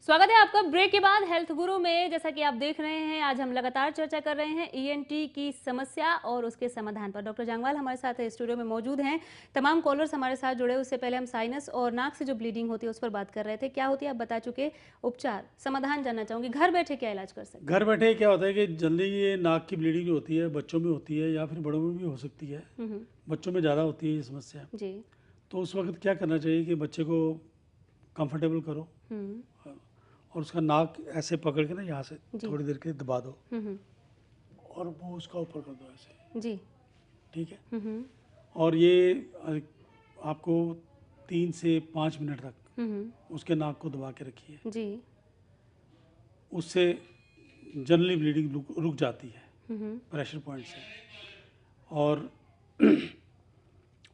स्वागत है आपका ब्रेक के बाद हेल्थ गुरु में। जैसा कि आप देख रहे हैं, आज हम लगातार चर्चा कर रहे हैं ईएनटी की समस्या और उसके समाधान पर। डॉक्टर जांगवाल हमारे साथ स्टूडियो में मौजूद हैं। तमाम कॉलर्स हमारे साथ जुड़े। उससे पहले हम साइनस और नाक से जो ब्लीडिंग होती है उस पर बात कर रहे थे। क्या होती है आप बता चुके, उपचार समाधान जानना चाहूंगी, घर बैठे क्या इलाज कर सकते घर बैठे क्या होता है कि जल्दी ये नाक की ब्लीडिंग जो होती है बच्चों में होती है या फिर बड़ों में भी हो सकती है। हैं? बच्चों में ज़्यादा होती है ये समस्या। जी। तो उस वक्त क्या करना चाहिए कि बच्चे को कंफर्टेबल करो और उसका नाक ऐसे पकड़ के ना यहाँ से जी। थोड़ी देर के लिए दबा दो हम्म। और वो उसका ऊपर कर दो ऐसे। जी। ठीक है। और ये आपको 3 से 5 मिनट तक उसके नाक को दबा के रखिए। जी। उससे जनरली ब्लीडिंग रुक जाती है प्रेशर पॉइंट से। और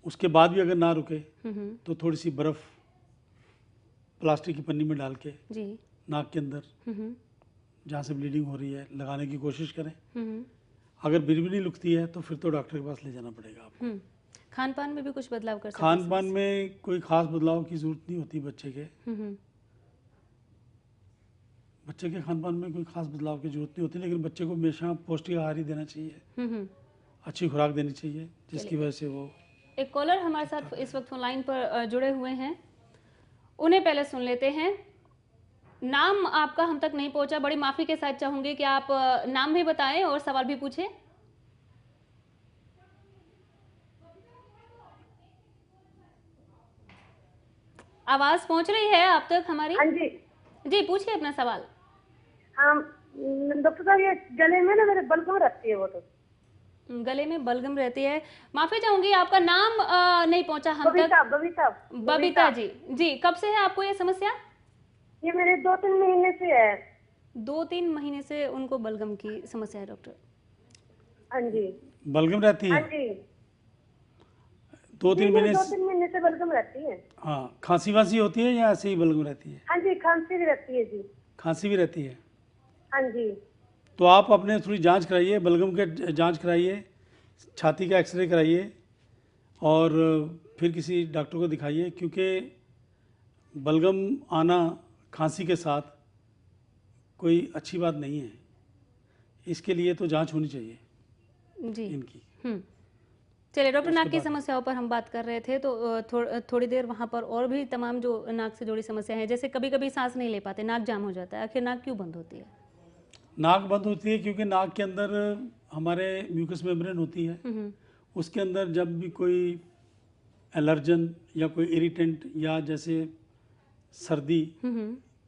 उसके बाद भी अगर ना रुके तो थोड़ी सी बर्फ़ प्लास्टिक की पन्नी में डाल के जी। नाक के अंदर जहाँ से ब्लीडिंग हो रही है लगाने की कोशिश करें। अगर फिर भी नहीं रुकती है तो फिर तो डॉक्टर के पास ले जाना पड़ेगा आपको। खान पान में भी कुछ बदलाव कर सकते हैं? खान पान में कोई ख़ास बदलाव की ज़रूरत नहीं होती बच्चे के। बच्चे के खान पान में कोई ख़ास बदलाव की ज़रूरत नहीं होती, लेकिन बच्चे को हमेशा पौष्टिक आहार ही देना चाहिए। अच्छी खुराक देनी चाहिए जिसकी वजह से वो। एक कॉलर हमारे साथ इस वक्त फोन लाइन पर जुड़े हुए हैं, उन्हें पहले सुन लेते हैं। नाम आपका हम तक नहीं पहुंचा, बड़ी माफी के साथ चाहूंगी कि आप नाम भी बताएं और सवाल भी पूछें। आवाज पहुंच रही है आप तक हमारी? हाँ जी। जी पूछिए अपना सवाल। हाँ डॉक्टर साहब, ये गले में ना मेरे बलगम रहती है वो तो। गले में बलगम रहती है। माफी चाहूंगी, आपका नाम नहीं पहुंचा हम बबीता तक। बबीता बबीता जी। जी, कब से है आपको ये समस्या? ये मेरे 2-3 महीने से है। 2-3 महीने से उनको बलगम की समस्या है डॉक्टर? हाँ जी। बलगम रहती हाँ है जी। 2-3 महीने 2-3 महीने से बलगम रहती है। हाँ, खांसी वांसी होती है या ऐसे ही बलगम रहती है? हाँ जी, खांसी भी रहती है जी। खांसी भी रहती है। हाँ जी। तो आप अपने थोड़ी जांच कराइए, बलगम के जांच कराइए, छाती का एक्सरे कराइए और फिर किसी डॉक्टर को दिखाइए, क्योंकि बलगम आना खांसी के साथ कोई अच्छी बात नहीं है। इसके लिए तो जांच होनी चाहिए जी इनकी। चलिए डॉक्टर, नाक की समस्याओं पर हम बात कर रहे थे, तो थोड़ी देर वहाँ पर और भी तमाम जो नाक से जुड़ी समस्याएं हैं, जैसे कभी कभी सांस नहीं ले पाते, नाक जाम हो जाता है, आखिर नाक क्यों बंद होती है? नाक बंद होती है क्योंकि नाक के अंदर हमारे म्यूकस मेम्ब्रेन होती है। उसके अंदर जब भी कोई एलर्जन या कोई इरिटेंट, या जैसे सर्दी,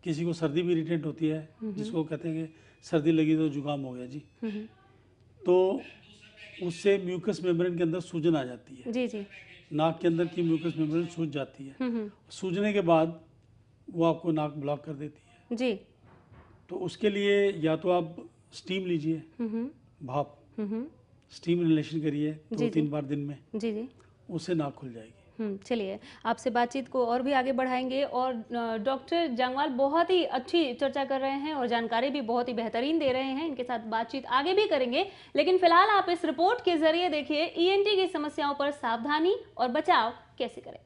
किसी को सर्दी भी इरिटेंट होती है, जिसको कहते हैं कि सर्दी लगी तो जुकाम हो गया जी, तो उससे म्यूकस मेम्ब्रेन के अंदर सूजन आ जाती है। जी जी। नाक के अंदर की म्यूकस मेम्ब्रेन सूज जाती है। सूजने के बाद वो आपको नाक ब्लॉक कर देती है जी। तो उसके लिए या तो आप स्टीम लीजिए, भाप, स्टीम इनहेलेशन करिए 2-3 बार दिन में, जी जी। उससे नाक खुल जाएगी। चलिए, आपसे बातचीत को और भी आगे बढ़ाएंगे। और डॉक्टर जांगवाल बहुत ही अच्छी चर्चा कर रहे हैं और जानकारी भी बहुत ही बेहतरीन दे रहे हैं। इनके साथ बातचीत आगे भी करेंगे, लेकिन फिलहाल आप इस रिपोर्ट के जरिए देखिए ईएनटी की समस्याओं पर सावधानी और बचाव कैसे करें।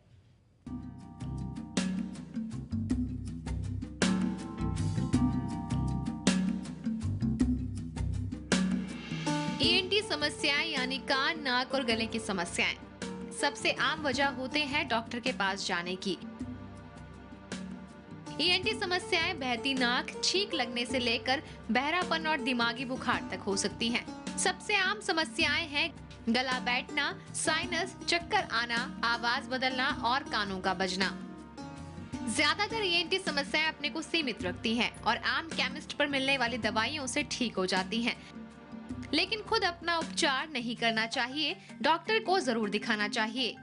ईएनटी समस्याएं यानी कान, नाक और गले की समस्याएं सबसे आम वजह होते हैं डॉक्टर के पास जाने की। ईएनटी समस्याएं बहती नाक, छींक लगने से लेकर बहरापन और दिमागी बुखार तक हो सकती हैं। सबसे आम समस्याएं हैं गला बैठना, साइनस, चक्कर आना, आवाज बदलना और कानों का बजना। ज्यादातर ईएनटी समस्याएं अपने को सीमित रखती हैं और आम केमिस्ट पर मिलने वाली दवाइयों से ठीक हो जाती हैं। लेकिन खुद अपना उपचार नहीं करना चाहिए, डॉक्टर को जरूर दिखाना चाहिए।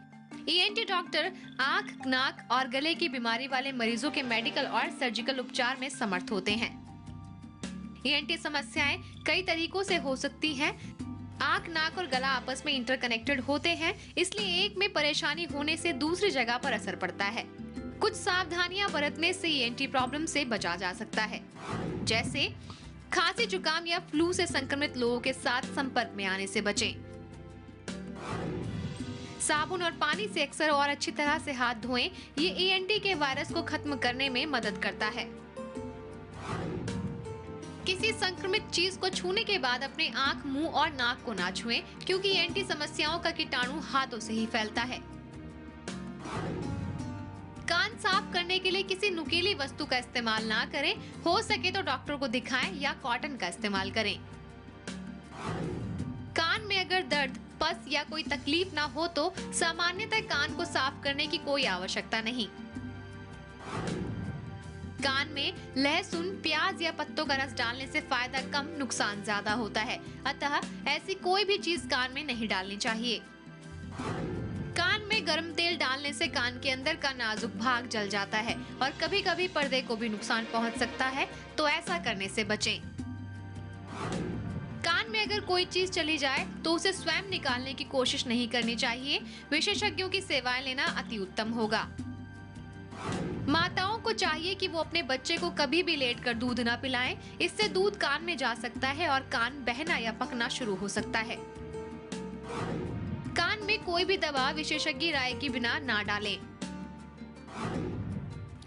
ईएनटी डॉक्टर आंख, नाक और गले की बीमारी वाले मरीजों के मेडिकल और सर्जिकल उपचार में समर्थ होते हैं। ईएनटी समस्याएं कई तरीकों से हो सकती हैं। आंख, नाक और गला आपस में इंटरकनेक्टेड होते हैं, इसलिए एक में परेशानी होने से दूसरी जगह पर असर पड़ता है। कुछ सावधानियां बरतने से ईएनटी प्रॉब्लम से बचा जा सकता है, जैसे खांसी, जुकाम या फ्लू से संक्रमित लोगों के साथ संपर्क में आने से बचें। साबुन और पानी से अक्सर और अच्छी तरह से हाथ धोएं, ये ईएनटी के वायरस को खत्म करने में मदद करता है। किसी संक्रमित चीज को छूने के बाद अपने आंख, मुंह और नाक को ना छुएं, क्योंकि एंटी समस्याओं का कीटाणु हाथों से ही फैलता है। कान साफ करने के लिए किसी नुकीली वस्तु का इस्तेमाल ना करें। हो सके तो डॉक्टर को दिखाएं या कॉटन का इस्तेमाल करें। कान में अगर दर्द, पस या कोई तकलीफ ना हो तो सामान्यतः कान को साफ करने की कोई आवश्यकता नहीं। कान में लहसुन, प्याज या पत्तों का रस डालने से फायदा कम, नुकसान ज्यादा होता है। अतः ऐसी कोई भी चीज कान में नहीं डालनी चाहिए। कान में गर्म तेल डालने से कान के अंदर का नाजुक भाग जल जाता है और कभी-कभी पर्दे को भी नुकसान पहुंच सकता है, तो ऐसा करने से बचें। कान में अगर कोई चीज चली जाए तो उसे स्वयं निकालने की कोशिश नहीं करनी चाहिए। विशेषज्ञों की सेवाएं लेना अति उत्तम होगा। माताओं को चाहिए कि वो अपने बच्चे को कभी भी लेटकर दूध न पिलाएं। इससे दूध कान में जा सकता है और कान बहना या पकना शुरू हो सकता है। कान में कोई भी दवा विशेषज्ञ राय के बिना ना डालें।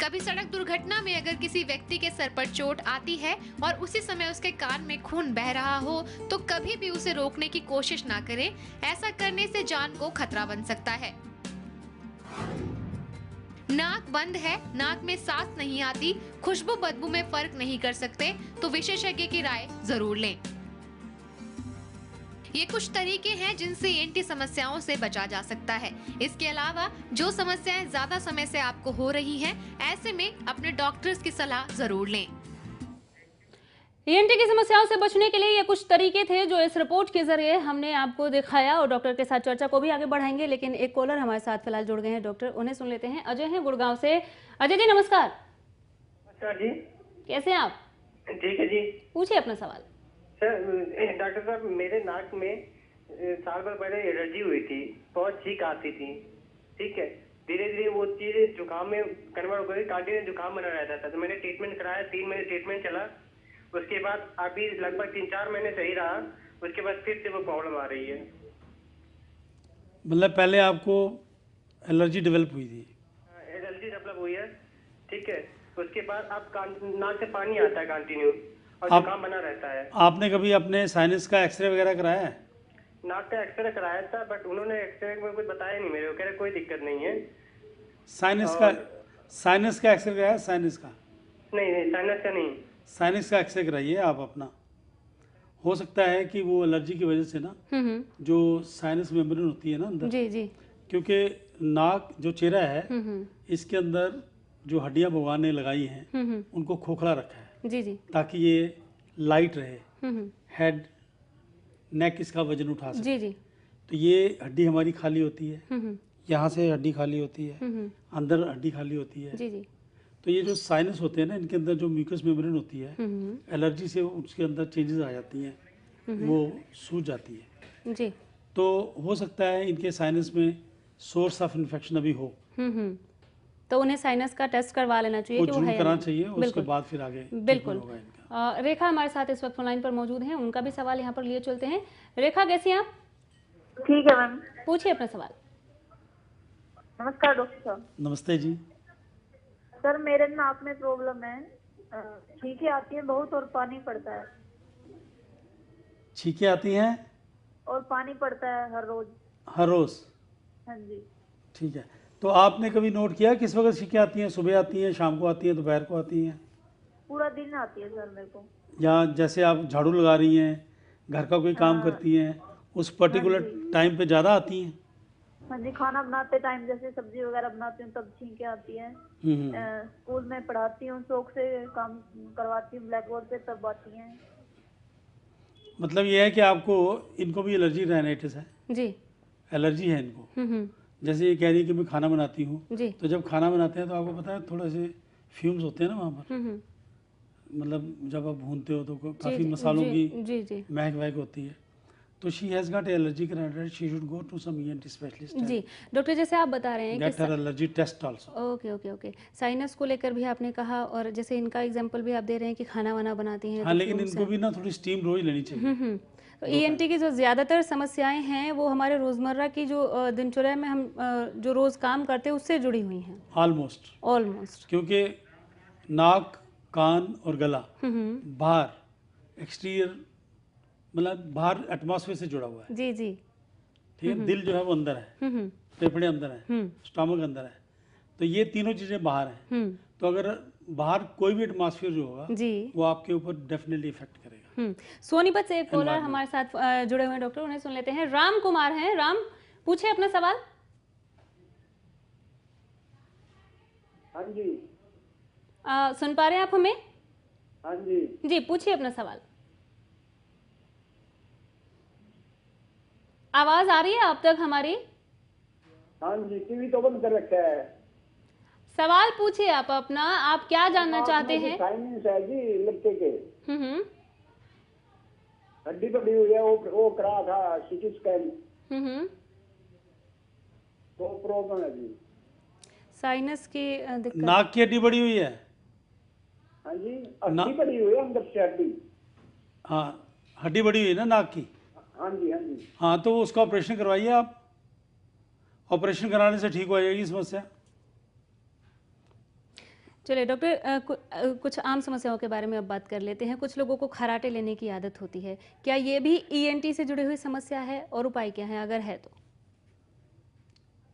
कभी सड़क दुर्घटना में अगर किसी व्यक्ति के सर पर चोट आती है और उसी समय उसके कान में खून बह रहा हो तो कभी भी उसे रोकने की कोशिश ना करें। ऐसा करने से जान को खतरा बन सकता है। नाक बंद है, नाक में सांस नहीं आती, खुशबू बदबू में फर्क नहीं कर सकते, तो विशेषज्ञ की राय जरूर लें। ये कुछ तरीके हैं जिनसे एंटी समस्याओं से बचा जा सकता है। इसके अलावा जो समस्याएं ज्यादा समय से आपको हो रही हैं, ऐसे में अपने डॉक्टर्स की सलाह जरूर लें। ईएनटी की समस्याओं से बचने के लिए ये कुछ तरीके थे जो इस रिपोर्ट के जरिए हमने आपको दिखाया और डॉक्टर के साथ चर्चा को भी आगे बढ़ाएंगे। लेकिन एक कॉलर हमारे साथ फिलहाल जुड़ गए हैं डॉक्टर, उन्हें सुन लेते हैं। अजय हैं गुड़गांव से। अजय जी नमस्कार। नमस्कार जी। कैसे हैं आप? ठीक है जी। पूछिए अपना सवाल। सर डॉक्टर साहब, मेरे नाक में साल भर पहले एलर्जी हुई थी, बहुत छींक आती थी। ठीक है, धीरे धीरे वो चीज जुकाम में कन्वर्ट हो गई, कंटिन्यू जुकाम बना रहता था। तो मैंने ट्रीटमेंट कराया, 3 महीने ट्रीटमेंट चला। उसके बाद अभी लगभग 3-4 महीने सही रहा, उसके बाद फिर से वो प्रॉब्लम आ रही है। मतलब पहले आपको एलर्जी डेवलप हुई थी? एलर्जी डेवलप हुई है, ठीक है। उसके बाद अब नाक से पानी आता है कंटिन्यू और जुकाम बना रहता है। आपने कभी अपने साइनस का एक्सरे वगैरह कराया है? नाक का एक्सरे कराया था, बट उन्होंने एक्सरे में कुछ बताया नहीं मेरे को, कह रहे कोई दिक्कत नहीं है। साइनस का एक्सरे कराया? साइनस का नहीं, साइनस का नहीं। साइनस का एक्सरे कराइए आप अपना। हो सकता है कि वो एलर्जी की वजह से ना जो साइनस मेम्ब्रेन होती है ना अंदर, जी जी, क्योंकि नाक जो चेहरा है इसके अंदर जो हड्डियां भगवान ने लगाई हैं उनको खोखला रखा है जी जी, ताकि ये लाइट रहे, हेड नेक इसका वजन उठा सके। जी जी, तो ये हड्डी हमारी खाली होती है, यहाँ से हड्डी खाली होती है, अंदर हड्डी खाली होती है। जी जी, तो ये जो साइनस होते हैं ना, इनके अंदर जो म्यूकस मेम्ब्रेन होती है, एलर्जी से उसके अंदर चेंजेस आ जाती हैं, वो सूज जाती है। जी, तो हो सकता है इनके साइनस में सोर्स ऑफ इन्फेक्शन अभी हो, तो उन्हें साइनस का टेस्ट करवा लेना चाहिए वो कि वो जरूर है या कराना नहीं। चाहिए। उसके बाद फिर आगे बिल्कुल। होगा इनका। रेखा हमारे साथ इस वक्त लाइन पर मौजूद हैं, उनका भी सवाल यहाँ पर लिए चलते हैं। रेखा कैसी हैं आप? ठीक है मैम। पूछिए अपना सवाल। नमस्कार डॉक्टर साहब। नमस्ते जी। सर मेरे नाक में प्रॉब्लम है, छींकें आती है बहुत और पानी पड़ता है। छींकें आती हैं और पानी पड़ता है हर रोज। हर रोज? हाँ जी। ठीक है, तो आपने कभी नोट किया किस वक्त छींकें आती हैं? सुबह आती हैं, शाम को आती हैं, दोपहर को आती हैं, पूरा दिन आती है सर मेरे को। या जैसे आप झाड़ू लगा रही हैं, घर का कोई काम करती हैं, उस पर्टिकुलर टाइम पे ज़्यादा आती हैं? हाँ जी, खाना बनाते टाइम जैसे सब्जी वगैरह बनाती हूँ तब छींकें आती हैं। स्कूल में पढ़ाती हूँ, शौक से काम करवाती हूँ ब्लैक बोर्ड पे, तब आती हैं। मतलब ये है कि आपको इनको भी एलर्जी राइनाइटिस है? जी, एलर्जी है इनको। जैसे ये कह रही है कि मैं खाना बनाती हूँ, जी, तो जब खाना बनाते हैं तो आपको पता है थोड़े से फ्यूम्स होते हैं ना वहाँ पर, मतलब जब आप भूनते हो तो काफ़ी मसालों की जी जी, महक वहक होती है। तो she has got allergy rhinitis, she should go to some ENT specialist. जी डॉक्टर, जैसे आप बता रहे हैं get her allergy test also. Okay okay okay, sinus को लेकर भी आपने कहा, और जैसे इनका एग्जांपल भी आप दे रहे हैं कि खाना वाना बनाती हैं। हाँ, लेकिन इनको भी ना थोड़ी स्टीम रोज लेनी चाहिए। तो ईएनटी की जो ज़्यादातर समस्याएं हैं वो हमारे रोज़मर्रा की जो दिनचर्या में हम जो रोज़ काम करते हैं उससे जुड़ी हुई हैं ऑलमोस्ट। ऑलमोस्ट। क्योंकि नाक, कान और गला बाहर एक्सटीरियर मतलब बाहर एटमॉस्फेयर से जुड़ा हुआ है, जी जी। ठीक है। दिल जो है वो अंदर है, फेफड़े अंदर है, स्टमक अंदर है, तो ये तीनों चीज़ें बाहर हैं। तो अगर बाहर कोई भी एटमॉस्फेयर जो होगा जी वो आपके ऊपर डेफिनेटली इफेक्ट करेगा। सोनीपत से एक कॉलर हमारे साथ जुड़े हुए हैं डॉक्टर, उन्हें सुन लेते हैं। राम कुमार हैं। राम, पूछे अपना सवाल। हाँ जी। सुन पा रहे हैं आप हमें? हाँ जी। जी, पूछिए अपना सवाल। आवाज आ रही है आप तक हमारी? हाँ जी, टीवी तो बंद कर रखा है। सवाल पूछिए आप अपना, आप क्या जानना चाहते हैं? साइनिस है जी लड़के के, हम्म हड्डी पड़ी हुई है, वो करा था सीटी स्कैन, हम्म। तो प्रॉब्लम है जी। साइनस की दिक्कत। नाक की हड्डी बड़ी हुई है? हाँ जी, हड्डी पड़ी हुई है अंदर से हड्डी। हाँ, हड्डी बड़ी हुई है ना नाक की? हाँ जी हाँ जी। हाँ, तो उसका ऑपरेशन करवाइए आप। ऑपरेशन कराने से ठीक हो जाएगी समस्या। चलिए डॉक्टर, कुछ आम समस्याओं के बारे में अब बात कर लेते हैं। कुछ लोगों को खराटे लेने की आदत होती है, क्या ये भी ईएनटी से जुड़ी हुई समस्या है और उपाय क्या है अगर है तो?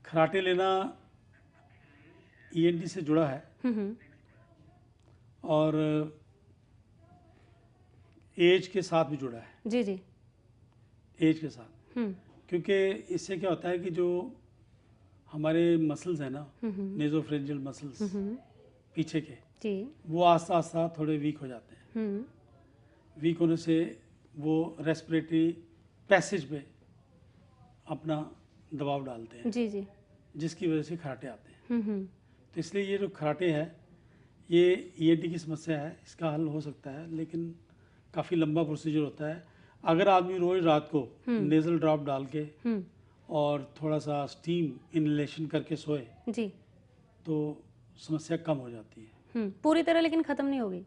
खराटे लेना ईएनटी से जुड़ा है और एज के साथ भी जुड़ा है। जी जी। एज के साथ, क्योंकि इससे क्या होता है कि जो हमारे मसल्स हैं ना, नेजोफेरेंजियल मसल्स पीछे के जी, वो आस्ता आस्ता थोड़े वीक हो जाते हैं। वीक होने से वो रेस्पिरेटरी पैसेज पे अपना दबाव डालते हैं, जी जी, जिसकी वजह से खराटे आते हैं। तो इसलिए ये जो खराटे है ये ईएनटी की समस्या है, इसका हल हो सकता है, लेकिन काफ़ी लंबा प्रोसीजर होता है। अगर आदमी रोज रात को नेजल ड्रॉप डाल के और थोड़ा सा स्टीम इनहेलेशन करके सोए जी, तो समस्या कम हो जाती है। पूरी तरह लेकिन खत्म नहीं होगी?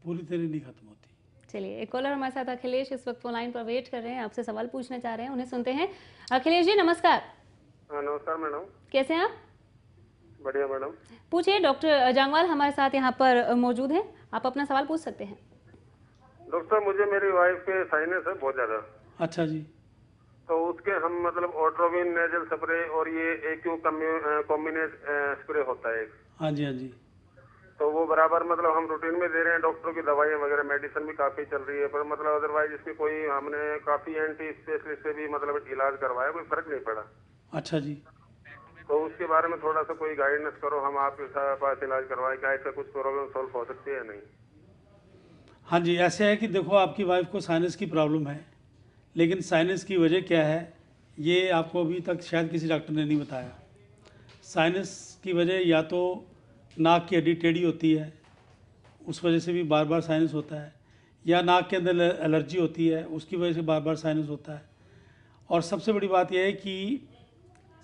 पूरी तरह नहीं खत्म होती। चलिए, एक कॉलर हमारे साथ अखिलेश इस वक्त फोन लाइन पर वेट कर रहे हैं, आपसे सवाल पूछना चाह रहे हैं, उन्हें सुनते हैं। अखिलेश जी नमस्कार। नमस्कार मैडम। कैसे हैं आप? बढ़िया मैडम। पूछिए, डॉक्टर जांगवाल हमारे साथ यहाँ पर मौजूद हैं, आप अपना सवाल पूछ सकते हैं। डॉक्टर, मुझे मेरी वाइफ के साइनस है बहुत ज्यादा। अच्छा जी। तो उसके हम मतलब ऑट्रोविन नेजल स्प्रे और ये एक्यू कॉम्बिनेट स्प्रे होता है एक। हाँ जी हाँ जी। तो वो बराबर मतलब हम रूटीन में दे रहे हैं, डॉक्टरों की दवाइयाँ वगैरह मेडिसिन भी काफी चल रही है, पर मतलब अदरवाइज इसकी कोई हमने काफी एंटी स्पेशलिस्ट से भी मतलब इलाज करवाया, कोई फर्क नहीं पड़ा। अच्छा जी। तो उसके बारे में थोड़ा सा कोई गाइडेंस करो, हम आपके पास इलाज करवाए, क्या इसका कुछ प्रॉब्लम सॉल्व हो सकती है नहीं? हाँ जी, ऐसे है कि देखो आपकी वाइफ को साइनस की प्रॉब्लम है, लेकिन साइनस की वजह क्या है ये आपको अभी तक शायद किसी डॉक्टर ने नहीं बताया। साइनस की वजह या तो नाक की हड्डी टेढ़ी होती है, उस वजह से भी बार बार साइनस होता है, या नाक के अंदर एलर्जी होती है, उसकी वजह से बार बार साइनस होता है। और सबसे बड़ी बात यह है कि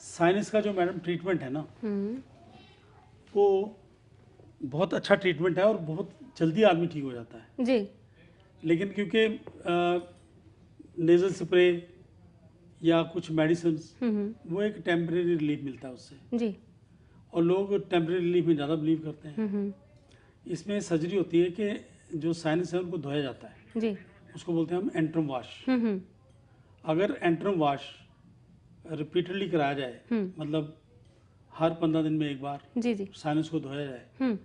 साइनस का जो मैडम ट्रीटमेंट है ना, वो बहुत अच्छा ट्रीटमेंट है और बहुत जल्दी आदमी ठीक हो जाता है जी। लेकिन क्योंकि नेजल स्प्रे या कुछ मेडिसिन वो एक टेम्परेरी रिलीफ मिलता है उससे, जी। और लोग टेम्परेरी रिलीफ में ज़्यादा बिलीव करते हैं। इसमें सर्जरी होती है कि जो साइनस है उनको धोया जाता है जी। उसको बोलते हैं हम एंट्रम वॉश। अगर एंट्रम वॉश रिपीटेडली कराया जाए, मतलब हर 15 दिन में एक बार जी जी। साइनस को धोया जाए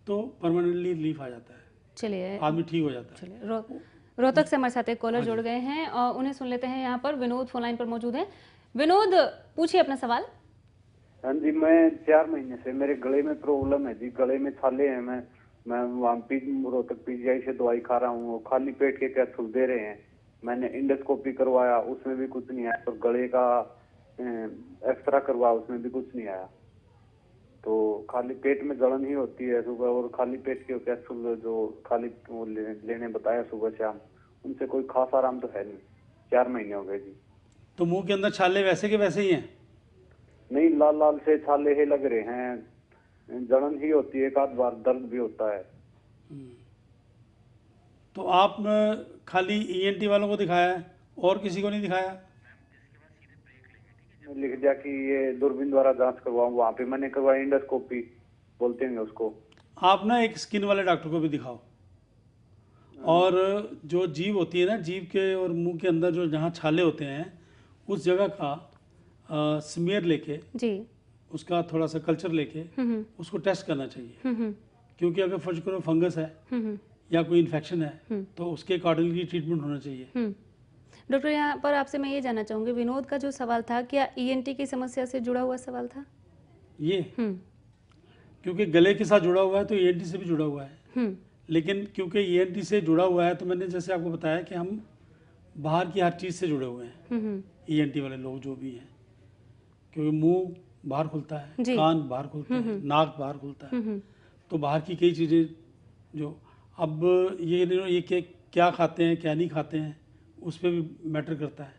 तो परमानेंटली रिलीफ आ जाता है, चलिए आदमी ठीक हो जाता है। चलिए, रोहतक से हमारे साथ एक कॉलर जुड़ गए हैं और उन्हें सुन लेते हैं। यहाँ पर विनोद फोन लाइन पर मौजूद है। विनोद, पूछिए अपना सवाल। हाँ जी, मैं 4 महीने से मेरे गले में प्रॉब्लम है जी, गले में छाले हैं। मैं वहाँ रोहतक पीजीआई से दवाई खा रहा हूँ, खाली पेट के कैप्सूल दे रहे हैं। मैंने इंडोस्कोपी करवाया, उसमें भी कुछ नहीं आया, और गले का एक्सरा करवाया, उसमें भी कुछ नहीं आया। तो खाली पेट में जलन ही होती है सुबह, और खाली पेट के कैप्सूल जो खाली वो लेने बताया सुबह शाम, उनसे कोई खास आराम तो है नहीं। 4 महीने हो गए जी। तो मुंह के अंदर छाले वैसे के वैसे ही हैं? नहीं, लाल लाल से छाले ही लग रहे हैं, जलन ही होती है, एक आध बार दर्द भी होता है। तो आप खाली ईएनटी वालों को दिखाया है और किसी को नहीं दिखाया? लिख दिया कि ये दूरबीन द्वारा जांच करवाऊं, वहाँ पे मैंने करवाई, इंडोस्कोपी बोलते हैं उसको। आप ना एक स्किन वाले डॉक्टर को भी दिखाओ, और जो जीभ होती है ना, जीभ के और मुंह के अंदर जो जहाँ छाले होते हैं उस जगह का स्मीयर लेके, जी, उसका थोड़ा सा कल्चर लेके उसको टेस्ट करना चाहिए। क्योंकि अगर फर्स्ट करो फंगस है या कोई इन्फेक्शन है तो उसके अकॉर्डिंगली ट्रीटमेंट होना चाहिए। डॉक्टर यहाँ पर आपसे मैं ये जानना चाहूँगी, विनोद का जो सवाल था क्या ईएनटी की समस्या से जुड़ा हुआ सवाल था? ये क्योंकि गले के साथ जुड़ा हुआ है तो ईएनटी से भी जुड़ा हुआ है, लेकिन क्योंकि ईएनटी से जुड़ा हुआ है तो मैंने जैसे आपको बताया कि हम बाहर की हर चीज़ से जुड़े हुए हैं ईएनटी वाले लोग जो भी हैं, क्योंकि मुंह बाहर खुलता है, कान बाहर खुलते हैं, नाक बाहर खुलता है, तो बाहर की कई चीज़ें जो अब ये क्या खाते हैं क्या नहीं खाते हैं उस पर भी मैटर करता है।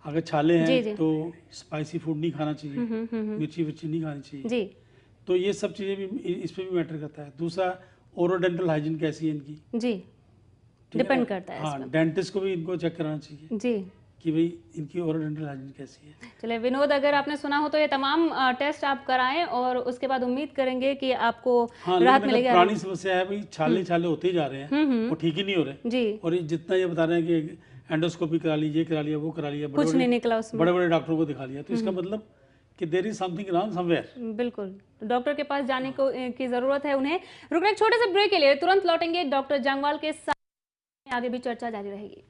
अगर छाले हैं तो स्पाइसी फूड नहीं खाना चाहिए, मिर्ची विर्ची नहीं खानी चाहिए जी, तो ये सब चीज़ें भी इस पर भी मैटर करता है। दूसरा ओरोडेंटल हाइजीन कैसी है इनकी, जी, डिपेंड करता है। हाँ, डेंटिस्ट को भी इनको चेक कराना चाहिए जी कि भाई इनकी ओरोडेंटल हाइजीन कैसी है। चलिए विनोद, अगर आपने सुना हो तो ये तमाम टेस्ट आप कराएं और उसके बाद उम्मीद करेंगे कि आपको राहत मिलेगी। पुरानी समस्या है भाई, छाले छाले होते ही जा रहे हैं, वो ठीक ही नहीं हो रहे जी, और जितना ये बता रहे हैं कि एंडोस्कोपी करा ली, ये करा लिया, वो करा लिया, कुछ नहीं निकला उसमें, बड़े बड़े डॉक्टरों को दिखा लिया, तो इसका मतलब कि there is something wrong somewhere. बिल्कुल, डॉक्टर के पास जाने को की जरूरत है उन्हें। रुकना एक छोटे से ब्रेक के लिए, तुरंत लौटेंगे डॉक्टर जांगवाल के साथ, आगे भी चर्चा जारी रहेगी।